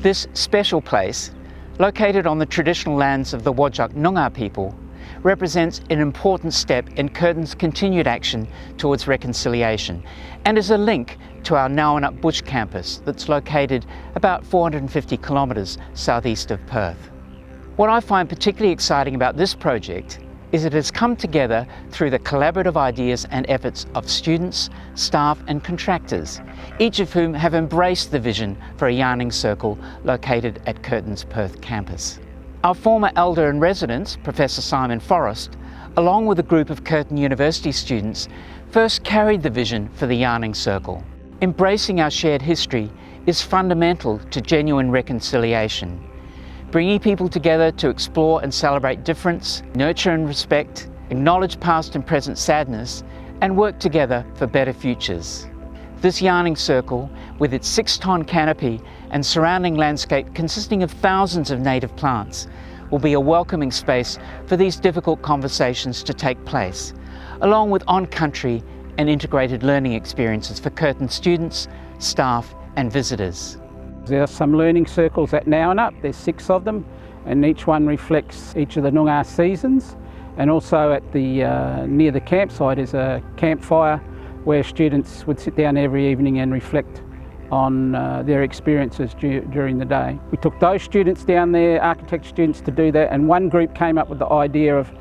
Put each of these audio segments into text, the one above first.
This special place, located on the traditional lands of the Whadjuk Noongar people, represents an important step in Curtin's continued action towards reconciliation and is a link to our Nowanup Bush campus that's located about 450 kilometres southeast of Perth. What I find particularly exciting about this project is it has come together through the collaborative ideas and efforts of students, staff and contractors, each of whom have embraced the vision for a yarning circle located at Curtin's Perth campus. Our former elder in residence, Professor Simon Forrest, along with a group of Curtin University students, first carried the vision for the yarning circle. Embracing our shared history is fundamental to genuine reconciliation. Bringing people together to explore and celebrate difference, nurture and respect, acknowledge past and present sadness, and work together for better futures. This yarning circle, with its 6-ton canopy and surrounding landscape consisting of thousands of native plants, will be a welcoming space for these difficult conversations to take place, along with on-country and integrated learning experiences for Curtin students, staff and visitors. There are some learning circles at Nowanup, there's 6 of them, and each one reflects each of the Noongar seasons. And also at the near the campsite is a campfire where students would sit down every evening and reflect on their experiences during the day. We took those students down there, architecture students, to do that, and one group came up with the idea of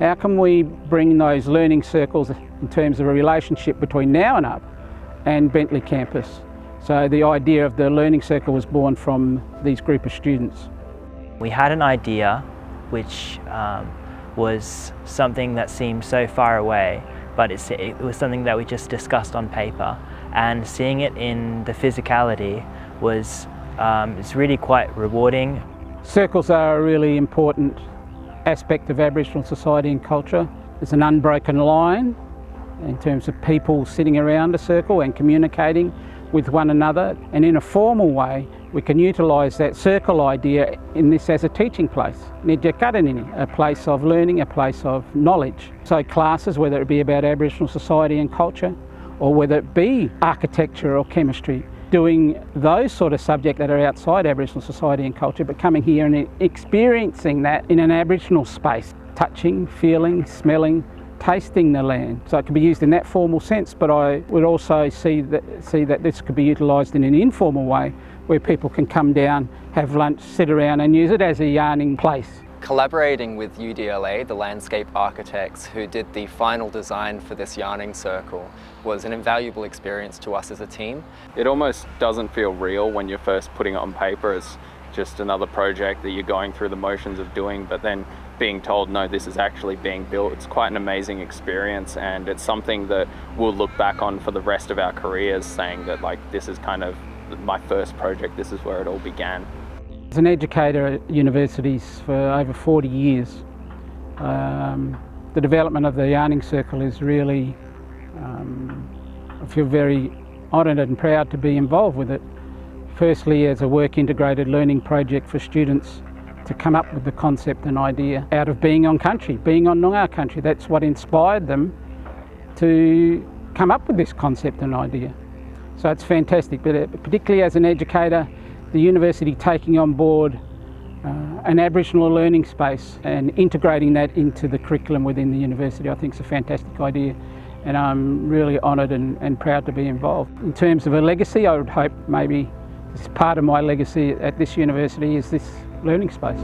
how can we bring those learning circles in terms of a relationship between Nowanup and Bentley campus. So the idea of the learning circle was born from these group of students. We had an idea which was something that seemed so far away, but it was something that we just discussed on paper, and seeing it in the physicality was it's really quite rewarding. Circles are a really important aspect of Aboriginal society and culture. There's an unbroken line in terms of people sitting around a circle and communicating with one another, and in a formal way we can utilise that circle idea in this as a teaching place, a place of learning, a place of knowledge. So classes, whether it be about Aboriginal society and culture or whether it be architecture or chemistry, doing those sort of subjects that are outside Aboriginal society and culture, but coming here and experiencing that in an Aboriginal space, touching, feeling, smelling, tasting the land. So it can be used in that formal sense, but I would also see that this could be utilised in an informal way where people can come down, have lunch, sit around and use it as a yarning place. Collaborating with UDLA, the landscape architects who did the final design for this yarning circle, was an invaluable experience to us as a team. It almost doesn't feel real when you're first putting it on paper. It's just another project that you're going through the motions of doing, but then being told, no, this is actually being built, it's quite an amazing experience, and it's something that we'll look back on for the rest of our careers, saying that like, this is kind of my first project, this is where it all began. As an educator at universities for over 40 years, the development of the yarning circle is really, I feel very honoured and proud to be involved with it. Firstly, as a work integrated learning project for students to come up with the concept and idea out of being on country, being on Noongar country. That's what inspired them to come up with this concept and idea. So it's fantastic, but particularly as an educator, the university taking on board an Aboriginal learning space and integrating that into the curriculum within the university, I think is a fantastic idea, and I'm really honoured and proud to be involved. In terms of a legacy, I would hope maybe part of my legacy at this university is this learning space.